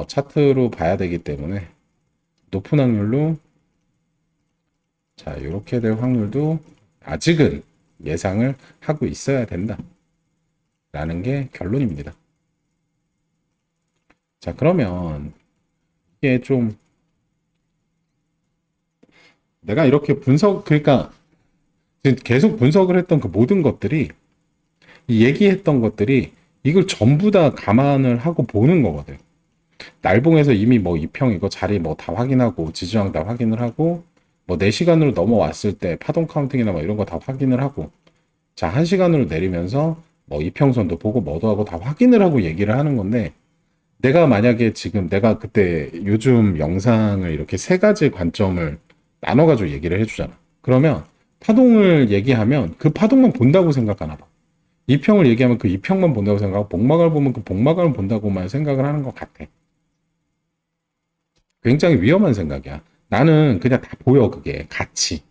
차트로 봐야 되기 때문에 높은 확률로 자 이렇게 될 확률도 아직은 예상을 하고 있어야 된다 라는 게 결론입니다. 자, 그러면 이게 좀 내가 이렇게 그러니까 지금 계속 분석을 했던 그 모든 것들이, 이 얘기했던 것들이 이걸 전부 다 감안을 하고 보는 거거든. 날봉에서 이미 뭐 이평 이거 자리 뭐 다 확인하고 지지왕 다 확인을 하고 뭐 4시간으로 넘어왔을 때 파동 카운팅이나 뭐 이런 거 다 확인을 하고 자 1시간으로 내리면서 뭐 이평선도 보고 뭐도 하고 다 확인을 하고 얘기를 하는 건데 내가 만약에 지금 내가 그때 요즘 영상을 이렇게 세 가지 관점을 나눠가지고 얘기를 해주잖아. 그러면 파동을 얘기하면 그 파동만 본다고 생각하나 봐. 이평을 얘기하면 그 이평만 본다고 생각하고 복막을 보면 그 복막을 본다고만 생각을 하는 것 같아. 굉장히 위험한 생각이야. 나는 그냥 다 보여, 그게. 같이.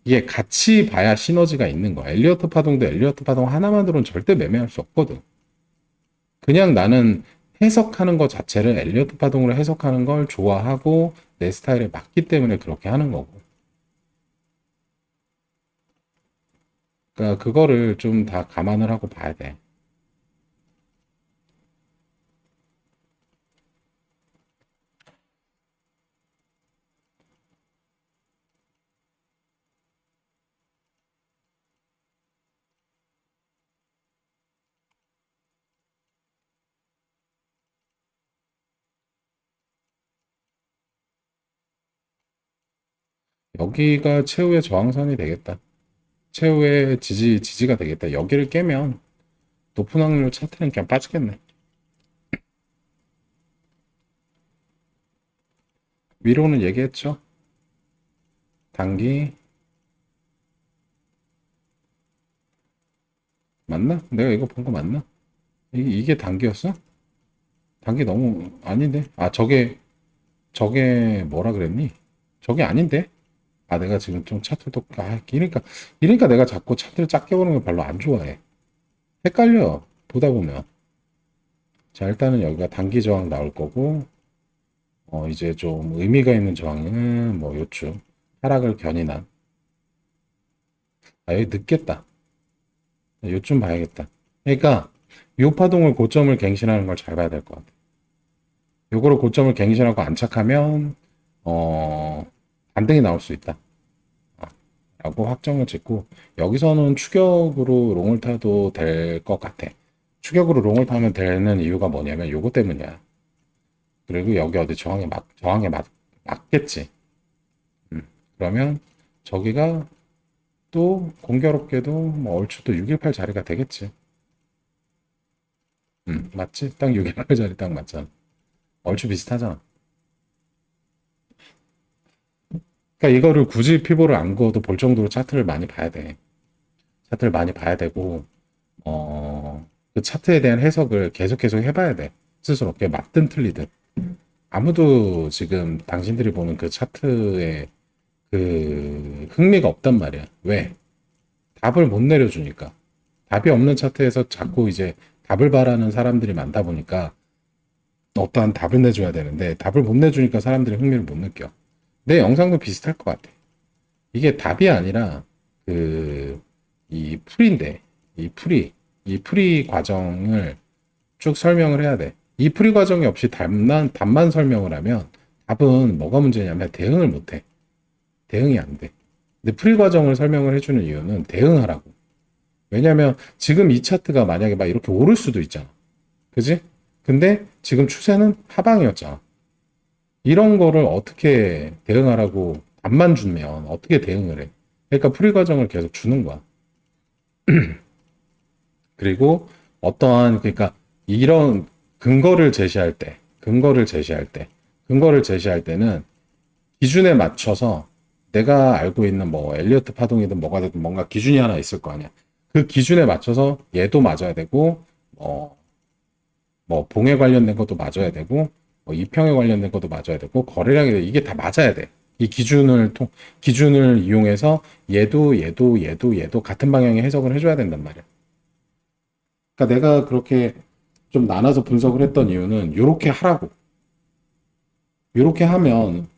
이게 같이 봐야 시너지가 있는 거야. 엘리어트 파동도 엘리어트 파동 하나만으로는 절대 매매할 수 없거든. 그냥 나는 해석하는 것 자체를 엘리어트 파동으로 해석하는 걸 좋아하고 내 스타일에 맞기 때문에 그렇게 하는 거고. 그러니까 그거를 좀 다 감안을 하고 봐야 돼. 여기가 최후의 저항선이 되겠다. 최후의 지지가 되겠다. 여기를 깨면 높은 확률로 차트는 그냥 빠지겠네. 위로는 얘기했죠. 단기 맞나? 내가 이거 본 거 맞나? 이게 단기였어? 단기 너무 아닌데? 아 저게 뭐라 그랬니? 저게 아닌데? 아 내가 지금 좀 차트도 이러니까 내가 자꾸 차트를 작게 보는 걸 별로 안 좋아해. 헷갈려 보다 보면. 자 일단은 여기가 단기 저항 나올 거고 이제 좀 의미가 있는 저항은 뭐 요쯤 하락을 견인한 아 여기 늦겠다. 요쯤 봐야겠다. 그러니까 요 파동을 고점을 갱신하는 걸 잘 봐야 될 것 같아. 요거를 고점을 갱신하고 안착하면 어 반등이 나올 수 있다. 라고 확정을 짓고 여기서는 추격으로 롱을 타도 될 것 같아. 추격으로 롱을 타면 되는 이유가 뭐냐면 요거 때문이야. 그리고 여기 어디 맞겠지. 그러면 저기가 또 공교롭게도 뭐 얼추 또 618 자리가 되겠지. 맞지? 딱 618 자리 딱 맞잖아. 얼추 비슷하잖아. 그러니까 이거를 굳이 피보를 안 그어도 볼 정도로 차트를 많이 봐야 돼. 차트를 많이 봐야 되고 그 차트에 대한 해석을 계속 해봐야 돼. 스스로. 그게 맞든 틀리든. 아무도 지금 당신들이 보는 그 차트에 그 흥미가 없단 말이야. 왜? 답을 못 내려주니까. 답이 없는 차트에서 자꾸 이제 답을 바라는 사람들이 많다 보니까 어떠한 답을 내줘야 되는데 답을 못 내주니까 사람들이 흥미를 못 느껴. 내 영상도 비슷할 것 같아. 이게 답이 아니라 그 이 풀인데 이 풀이 과정을 쭉 설명을 해야 돼. 이 풀이 과정이 없이 답만 설명을 하면 답은 뭐가 문제냐면 대응을 못 해. 대응이 안 돼. 근데 풀이 과정을 설명을 해주는 이유는 대응하라고. 왜냐면 지금 이 차트가 만약에 막 이렇게 오를 수도 있잖아. 그지? 근데 지금 추세는 하방이었잖아. 이런 거를 어떻게 대응하라고 답만 주면 어떻게 대응을 해? 그러니까 풀이 과정을 계속 주는 거야. 그리고 그러니까 이런 근거를 제시할 때는 기준에 맞춰서 내가 알고 있는 뭐 엘리어트 파동이든 뭐가 되든 뭔가 기준이 하나 있을 거 아니야. 그 기준에 맞춰서 얘도 맞아야 되고, 뭐 봉에 관련된 것도 맞아야 되고, 뭐 이평에 관련된 것도 맞아야 되고, 거래량에 이게 다 맞아야 돼. 이 기준을 이용해서 얘도 같은 방향의 해석을 해줘야 된단 말이야. 그러니까 내가 그렇게 좀 나눠서 분석을 했던 이유는 요렇게 하라고. 요렇게 하면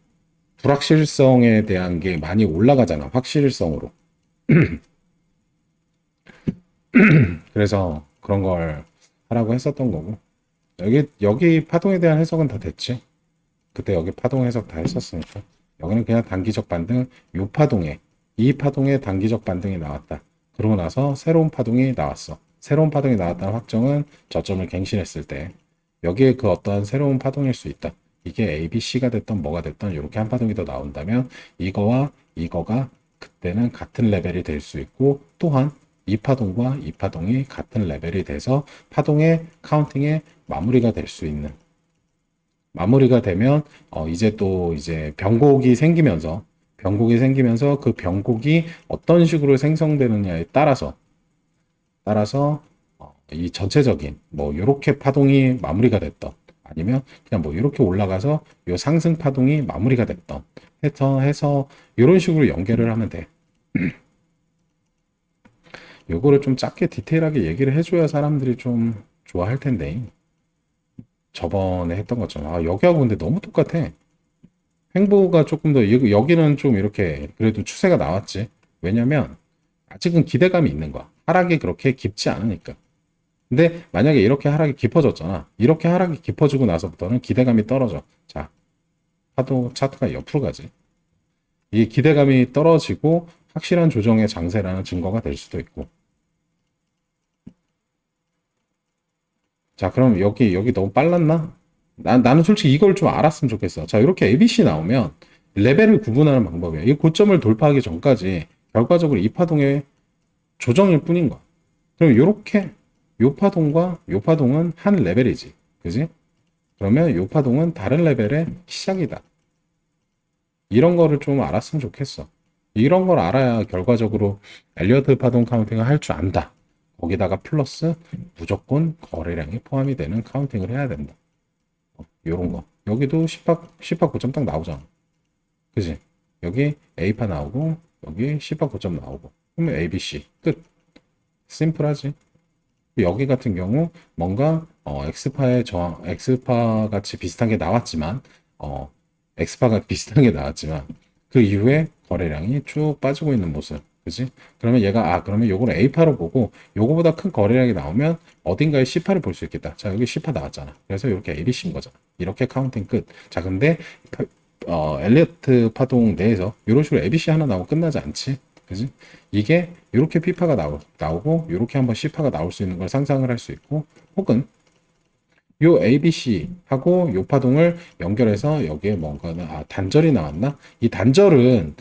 불확실성에 대한 게 많이 올라가잖아. 확실성으로. 그래서 그런 걸 하라고 했었던 거고. 여기 파동에 대한 해석은 다 됐지. 그때 여기 파동 해석 다 했었으니까. 여기는 그냥 단기적 반등, 요 파동에, 이 파동에 단기적 반등이 나왔다. 그러고 나서 새로운 파동이 나왔어. 새로운 파동이 나왔다는 확정은 저점을 갱신했을 때 여기에 그 어떠한 새로운 파동일 수 있다. 이게 A, B, C가 됐던 뭐가 됐던 이렇게 한 파동이 더 나온다면 이거와 이거가 그때는 같은 레벨이 될 수 있고 또한 이 파동과 이 파동이 같은 레벨이 돼서 파동의 카운팅의 마무리가 될 수 있는 마무리가 되면 이제 또 이제 변곡이 생기면서 그 변곡이 어떤 식으로 생성되느냐에 따라서 이 전체적인 뭐 요렇게 파동이 마무리가 됐던 아니면 그냥 뭐 이렇게 올라가서 요 상승 파동이 마무리가 됐던 해서 이런 식으로 연결을 하면 돼. 요거를 좀 작게 디테일하게 얘기를 해줘야 사람들이 좀 좋아할 텐데 저번에 했던 것처럼 여기하고 근데 너무 똑같아. 횡보가 조금 더 여기는 좀 이렇게 그래도 추세가 나왔지. 왜냐면 아직은 기대감이 있는 거야. 하락이 그렇게 깊지 않으니까. 근데 만약에 이렇게 하락이 깊어졌잖아. 이렇게 하락이 깊어지고 나서부터는 기대감이 떨어져. 자, 파도 차트가 옆으로 가지. 이 기대감이 떨어지고 확실한 조정의 장세라는 증거가 될 수도 있고. 자, 그럼 여기 너무 빨랐나? 나는 솔직히 이걸 좀 알았으면 좋겠어. 자, 이렇게 ABC 나오면 레벨을 구분하는 방법이야. 이 고점을 돌파하기 전까지 결과적으로 이 파동의 조정일 뿐인 거야. 그럼 요렇게 요 파동과 요 파동은 한 레벨이지. 그지? 그러면 요 파동은 다른 레벨의 시작이다. 이런 거를 좀 알았으면 좋겠어. 이런 걸 알아야 결과적으로 엘리어트 파동 카운팅을 할 줄 안다. 거기다가 플러스 무조건 거래량이 포함이 되는 카운팅을 해야 된다. 요런 거. 여기도 10파 9점 딱 나오잖아. 그지? 여기 A파 나오고, 여기 10파 9점 나오고. 그러면 ABC. 끝. 심플하지? 여기 같은 경우 뭔가 엑스파의 저항, 엑스파 같이 비슷한 게 나왔지만 엑스파가 비슷한 게 나왔지만 그 이후에 거래량이 쭉 빠지고 있는 모습. 그지? 그러면 얘가 그러면 요거를 A파로 보고 요거보다 큰 거래량이 나오면 어딘가에 C파를 볼 수 있겠다. 자, 여기 C파 나왔잖아. 그래서 이렇게 ABC인 거잖아. 이렇게 카운팅 끝. 자, 근데 엘리어트 파동 내에서 이런 식으로 ABC 하나 나오고 끝나지 않지. 그지? 이게 이렇게 P파가 나오고 이렇게 한번 C파가 나올 수 있는 걸 상상을 할 수 있고 혹은 요 ABC하고 요 파동을 연결해서 여기에 뭔가는 단절이 나왔나? 이 단절은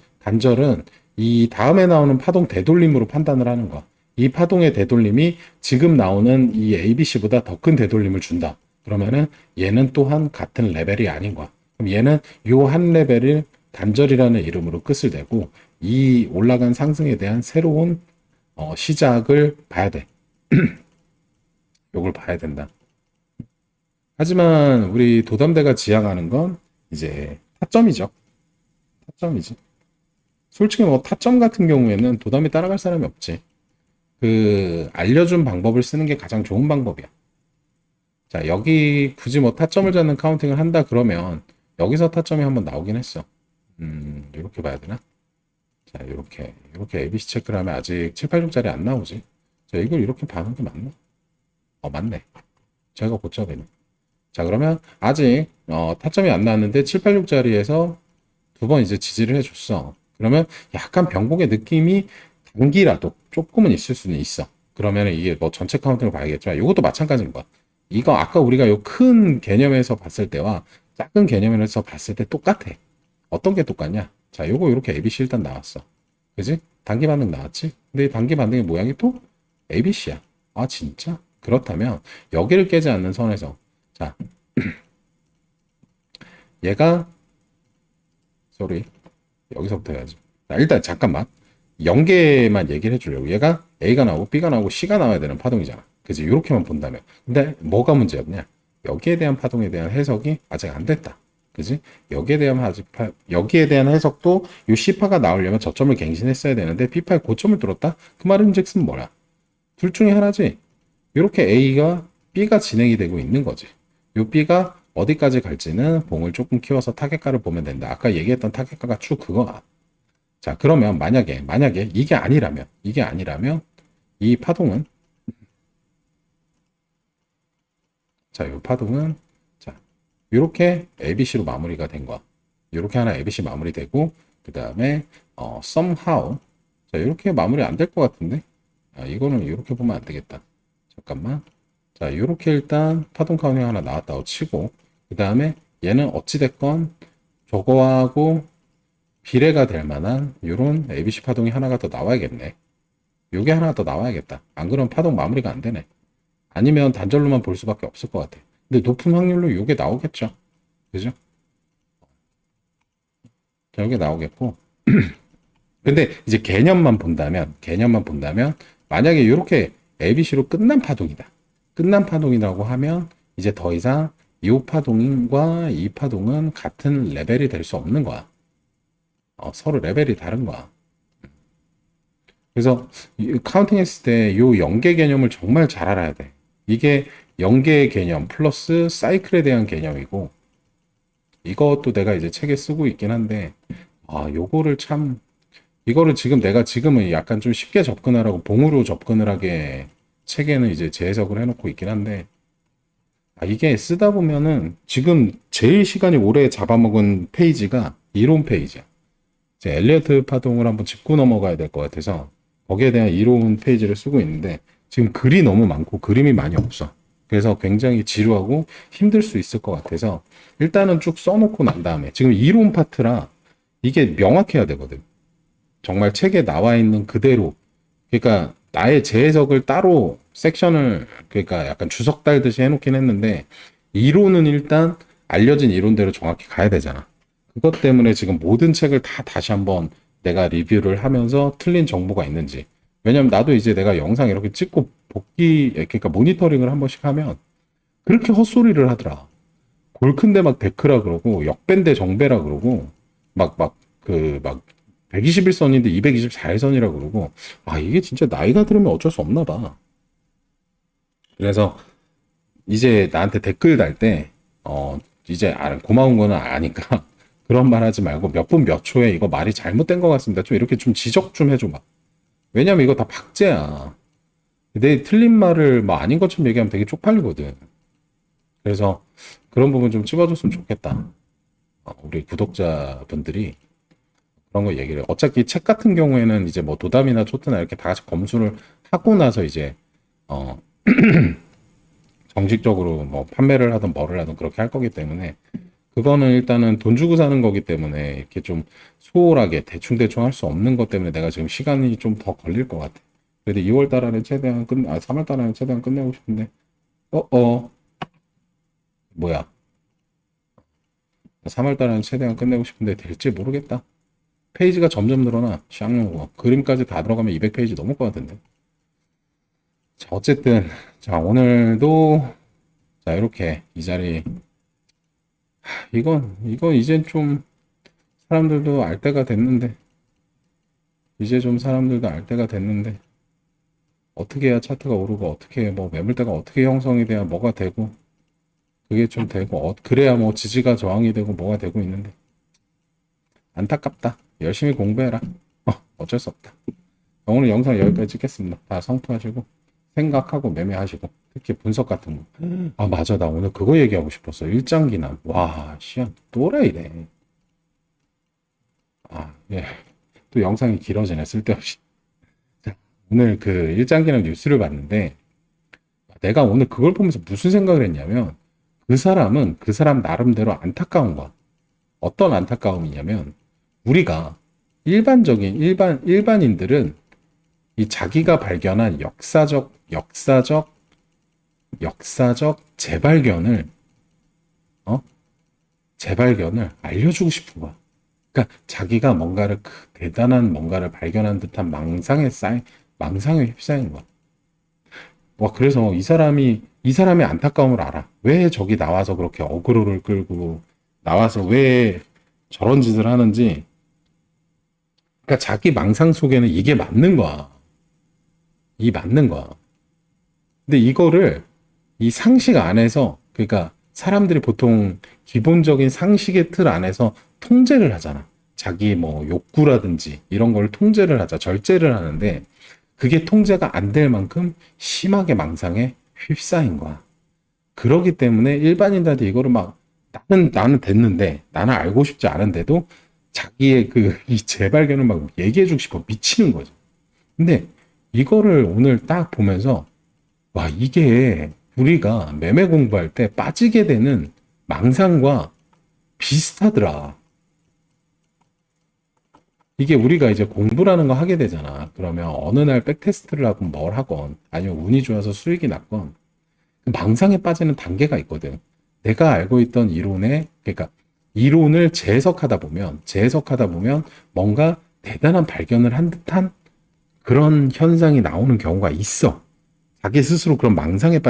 이 다음에 나오는 파동 되돌림으로 판단을 하는 거야. 이 파동의 되돌림이 지금 나오는 이 ABC보다 더 큰 되돌림을 준다. 그러면은 얘는 또한 같은 레벨이 아닌 거야. 그럼 얘는 요 한 레벨을 단절이라는 이름으로 끝을 내고 이 올라간 상승에 대한 새로운 시작을 봐야 돼. 요걸 봐야 된다. 하지만 우리 도담대가 지향하는 건 이제 타점이죠. 타점이지. 솔직히 뭐 타점 같은 경우에는 도담이 따라갈 사람이 없지. 그 알려준 방법을 쓰는 게 가장 좋은 방법이야. 자, 여기 굳이 뭐 타점을 잡는 카운팅을 한다 그러면 여기서 타점이 한번 나오긴 했어. 이렇게 봐야 되나? 자, 이렇게 ABC 체크를 하면 아직 7, 8종짜리 안 나오지. 자, 이걸 이렇게 봐는 게 맞나? 맞네. 제가 고쳐야 되네. 자, 그러면 아직 타점이 안 나왔는데 7, 86짜리에서 두 번 이제 지지를 해줬어. 그러면 약간 변곡의 느낌이 단기라도 조금은 있을 수는 있어. 그러면 이게 뭐 전체 카운팅을 봐야겠지만 이것도 마찬가지인 거야. 이거 아까 우리가 요 큰 개념에서 봤을 때와 작은 개념에서 봤을 때 똑같아. 어떤 게 똑같냐? 자, 요거 이렇게 ABC 일단 나왔어. 그지? 단기 반등 나왔지? 근데 이 단기 반등의 모양이 또 ABC야. 진짜? 그렇다면 여기를 깨지 않는 선에서 자, 얘가 소리 여기서부터 해야지. 자, 일단 잠깐만 연계만 얘기를 해주려고. 얘가 A가 나오고 B가 나오고 C가 나와야 되는 파동이잖아. 그지? 이렇게만 본다면. 근데 뭐가 문제였냐? 여기에 대한 파동에 대한 해석이 아직 안 됐다. 그지? 여기에 대한 해석도 요 C파가 나오려면 저점을 갱신했어야 되는데 B파의 고점을 뚫었다? 그 말인즉슨 뭐야? 둘 중에 하나지. 이렇게 A가 B가 진행이 되고 있는 거지. 요 B가 어디까지 갈지는 봉을 조금 키워서 타겟가를 보면 된다. 아까 얘기했던 타겟가가 쭉 그거야. 자, 그러면 만약에 이게 아니라면 이 파동은 자, 요 파동은 자, 요렇게 ABC로 마무리가 된 거야. 이렇게 하나 ABC 마무리되고, 그 다음에 somehow. 자, 이렇게 마무리 안 될 것 같은데? 이거는 이렇게 보면 안 되겠다. 잠깐만. 자, 이렇게 일단 파동 카운팅 하나 나왔다고 치고, 그 다음에 얘는 어찌됐건 저거하고 비례가 될 만한 이런 ABC 파동이 하나가 더 나와야겠네. 요게 하나 더 나와야겠다. 안 그러면 파동 마무리가 안 되네. 아니면 단절로만 볼 수밖에 없을 것 같아. 근데 높은 확률로 요게 나오겠죠. 그죠? 자, 요게 나오겠고. 근데 이제 개념만 본다면, 만약에 이렇게 ABC로 끝난 파동이다. 끝난 파동이라고 하면, 이제 더 이상 이 파동과 이 파동은 같은 레벨이 될 수 없는 거야. 서로 레벨이 다른 거야. 그래서 카운팅 했을 때 요 연계 개념을 정말 잘 알아야 돼. 이게 연계 개념 플러스 사이클에 대한 개념이고, 이것도 내가 이제 책에 쓰고 있긴 한데, 요거를 참, 이거를 내가 지금은 약간 좀 쉽게 접근하라고 봉으로 접근을 하게 책에는 이제 재해석을 해놓고 있긴 한데, 이게 쓰다 보면은 지금 제일 시간이 오래 잡아먹은 페이지가 이론 페이지야. 이제 엘리어트 파동을 한번 짚고 넘어가야 될 것 같아서 거기에 대한 이론 페이지를 쓰고 있는데 지금 글이 너무 많고 그림이 많이 없어. 그래서 굉장히 지루하고 힘들 수 있을 것 같아서 일단은 쭉 써놓고 난 다음에 지금 이론 파트라 이게 명확해야 되거든. 정말 책에 나와 있는 그대로. 그러니까 나의 재해석을 따로 섹션을 그러니까 약간 주석 달듯이 해놓긴 했는데 이론은 일단 알려진 이론대로 정확히 가야 되잖아. 그것 때문에 지금 모든 책을 다 다시 한번 내가 리뷰를 하면서 틀린 정보가 있는지. 왜냐면 나도 이제 내가 영상 이렇게 찍고 그러니까 모니터링을 한 번씩 하면 그렇게 헛소리를 하더라. 골큰데 막 데크라 그러고, 역밴데 정배라 그러고, 막 121선인데 224일선이라 그러고, 이게 진짜 나이가 들으면 어쩔 수 없나 봐. 그래서 이제 나한테 댓글 달 때, 이제 고마운 거는 아니까 그런 말 하지 말고 몇 분 몇 초에 이거 말이 잘못된 것 같습니다. 좀 이렇게 좀 지적 좀 해줘 봐. 왜냐면 이거 다 박제야. 내 틀린 말을 뭐 아닌 것처럼 얘기하면 되게 쪽팔리거든. 그래서 그런 부분 좀 찍어줬으면 좋겠다. 우리 구독자분들이 그런 거 얘기를. 어차피 책 같은 경우에는 이제 뭐 도담이나 초트나 이렇게 다 같이 검수를 하고 나서 이제, 정식적으로 뭐 판매를 하든 뭐를 하든 그렇게 할 거기 때문에 그거는 일단은 돈 주고 사는 거기 때문에 이렇게 좀 소홀하게 대충대충 할 수 없는 것 때문에 내가 지금 시간이 좀 더 걸릴 것 같아. 그래도 2월 달에는 최대한 3월 달에는 최대한 끝내고 싶은데, 뭐야. 3월 달에는 최대한 끝내고 싶은데 될지 모르겠다. 페이지가 점점 늘어나. 샹롱고 그림까지 다 들어가면 200페이지 넘을 것 같은데. 자, 어쨌든 자, 오늘도 자, 이렇게 이 자리 이건 이젠 좀 사람들도 알 때가 됐는데, 이제 좀 사람들도 알 때가 됐는데 어떻게 해야 차트가 오르고 어떻게 뭐 매물대가 어떻게 형성이 돼야 뭐가 되고 그게 좀 되고 그래야 뭐 지지가 저항이 되고 뭐가 되고 있는데 안타깝다. 열심히 공부해라. 어쩔 수 없다. 오늘 영상 여기까지 찍겠습니다. 다 성투하시고 생각하고 매매하시고 특히 분석 같은 거. 맞아. 나 오늘 그거 얘기하고 싶었어. 일장기남. 와, 씨야. 또라이래. 예. 또 영상이 길어지네. 쓸데없이. 오늘 그 일장기남 뉴스를 봤는데 내가 오늘 그걸 보면서 무슨 생각을 했냐면 그 사람은 그 사람 나름대로 안타까운 거야. 어떤 안타까움이냐면 우리가 일반인들은 이 자기가 발견한 역사적 재발견을 알려주고 싶은 거야. 그러니까 자기가 뭔가를 대단한 뭔가를 발견한 듯한 망상에 휩싸인 거야. 그래서 이 사람의 안타까움을 알아. 왜 저기 나와서 그렇게 어그로를 끌고 나와서 왜 저런 짓을 하는지. 그러니까 자기 망상 속에는 이게 맞는 거야. 맞는 거야. 근데 이거를 이 상식 안에서, 그러니까 사람들이 보통 기본적인 상식의 틀 안에서 통제를 하잖아. 자기 뭐 욕구라든지 이런 걸 통제를 하자, 절제를 하는데 그게 통제가 안 될 만큼 심하게 망상에 휩싸인 거야. 그러기 때문에 일반인들한테 이거를 막 나는 됐는데, 나는 알고 싶지 않은데도 자기의 이 재발견을 막 얘기해주고 싶어 미치는 거지. 근데 이거를 오늘 딱 보면서, 와, 이게 우리가 매매 공부할 때 빠지게 되는 망상과 비슷하더라. 이게 우리가 이제 공부라는 거 하게 되잖아. 그러면 어느 날 백테스트를 하건 뭘 하건, 아니면 운이 좋아서 수익이 났건, 그 망상에 빠지는 단계가 있거든. 내가 알고 있던 그러니까 이론을 재해석하다 보면 뭔가 대단한 발견을 한 듯한 그런 현상이 나오는 경우가 있어. 자기 스스로 그런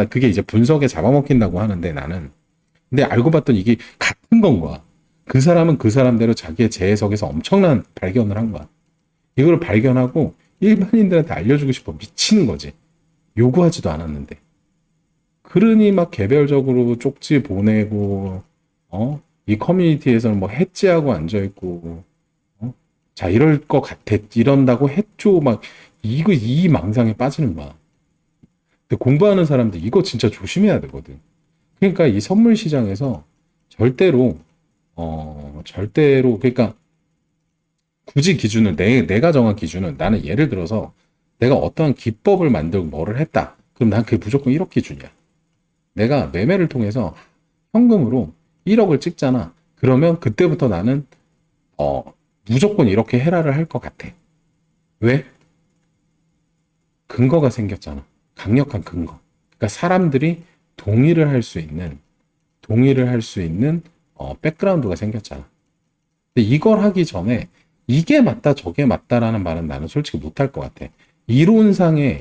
그게 이제 분석에 잡아먹힌다고 하는데 나는. 근데 알고 봤더니 이게 같은 건 거야. 그 사람은 그 사람대로 자기의 재해석에서 엄청난 발견을 한 거야. 이걸 발견하고 일반인들한테 알려주고 싶어 미치는 거지. 요구하지도 않았는데. 그러니 막 개별적으로 쪽지 보내고, 이 커뮤니티에서는 뭐 해지하고 앉아있고, 자, 이럴 것 같아. 이런다고 했죠. 막, 이 망상에 빠지는 거야. 근데 공부하는 사람들 이거 진짜 조심해야 되거든. 그러니까 이 선물 시장에서 절대로, 그러니까 굳이 내가 정한 기준은 나는 예를 들어서 내가 어떠한 기법을 만들고 뭐를 했다. 그럼 난 그게 무조건 1억 기준이야. 내가 매매를 통해서 현금으로 1억을 찍잖아. 그러면 그때부터 나는 어, 무조건 이렇게 해라를 할 것 같아. 왜? 근거가 생겼잖아. 강력한 근거. 그러니까 사람들이 동의를 할 수 있는 백그라운드가 생겼잖아. 근데 이걸 하기 전에 이게 맞다 저게 맞다라는 말은 나는 솔직히 못할 것 같아.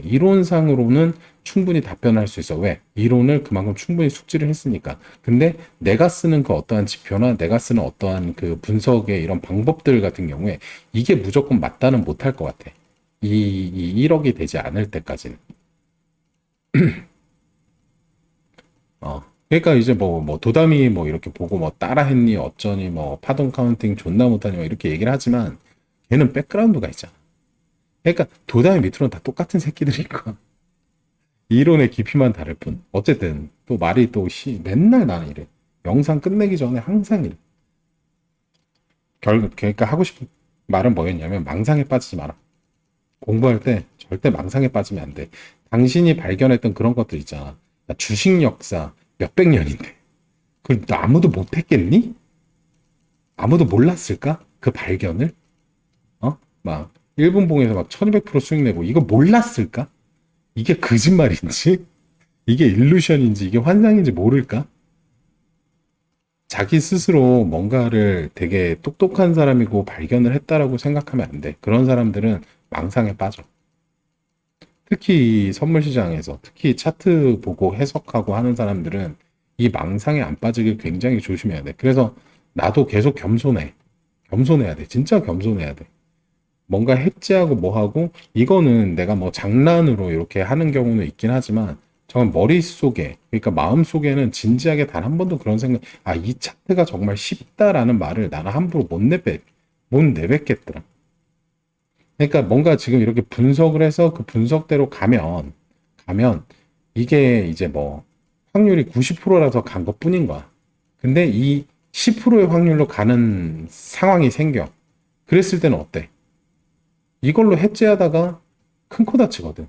이론상으로는 충분히 답변할 수 있어. 왜? 이론을 그만큼 충분히 숙지를 했으니까. 근데 내가 쓰는 그 어떠한 지표나 내가 쓰는 어떠한 그 분석의 이런 방법들 같은 경우에 이게 무조건 맞다는 못할 것 같아. 이 1억이 되지 않을 때까지는. 그러니까 이제 도담이 뭐 이렇게 보고 뭐 따라했니, 어쩌니, 뭐 파동 카운팅 존나 못하니, 뭐 이렇게 얘기를 하지만 걔는 백그라운드가 있잖아. 그러니까 도담이 밑으로는 다 똑같은 새끼들이니까. 이론의 깊이만 다를 뿐. 어쨌든 또 말이 맨날 나는 이래. 영상 끝내기 전에 항상 이래. 그러니까 하고 싶은 말은 뭐였냐면 망상에 빠지지 마라. 공부할 때 절대 망상에 빠지면 안 돼. 당신이 발견했던 그런 것들 있잖아. 주식 역사 몇백 년인데 그걸 아무도 못했겠니? 아무도 몰랐을까? 그 발견을? 막 일본봉에서 막 1200% 수익 내고 이거 몰랐을까? 이게 거짓말인지 이게 일루션인지 이게 환상인지 모를까? 자기 스스로 뭔가를 되게 똑똑한 사람이고 발견을 했다라고 생각하면 안 돼. 그런 사람들은 망상에 빠져. 특히 선물 시장에서 특히 차트 보고 해석하고 하는 사람들은 이 망상에 안 빠지길 굉장히 조심해야 돼. 그래서 나도 계속 겸손해. 겸손해야 돼. 진짜 겸손해야 돼. 뭔가 해지하고 뭐하고 이거는 내가 뭐 장난으로 이렇게 하는 경우는 있긴 하지만 정말 머릿속에 그러니까 마음속에는 진지하게 단 한 번도 그런 생각 이 차트가 정말 쉽다라는 말을 나는 함부로 못 내뱉겠더라. 그러니까 뭔가 지금 이렇게 분석을 해서 그 분석대로 가면 이게 이제 뭐 확률이 90%라서 간 것뿐인 거야. 근데 이 10%의 확률로 가는 상황이 생겨. 그랬을 때는 어때? 이걸로 해지하다가 큰 코 다치거든.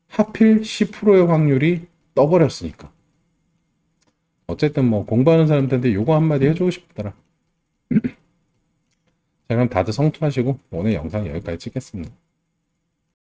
하필 10%의 확률이 떠버렸으니까. 어쨌든 뭐 공부하는 사람들한테 요거 한마디 해주고 싶더라. 자, 그럼 다들 성투하시고 오늘 영상 여기까지 찍겠습니다.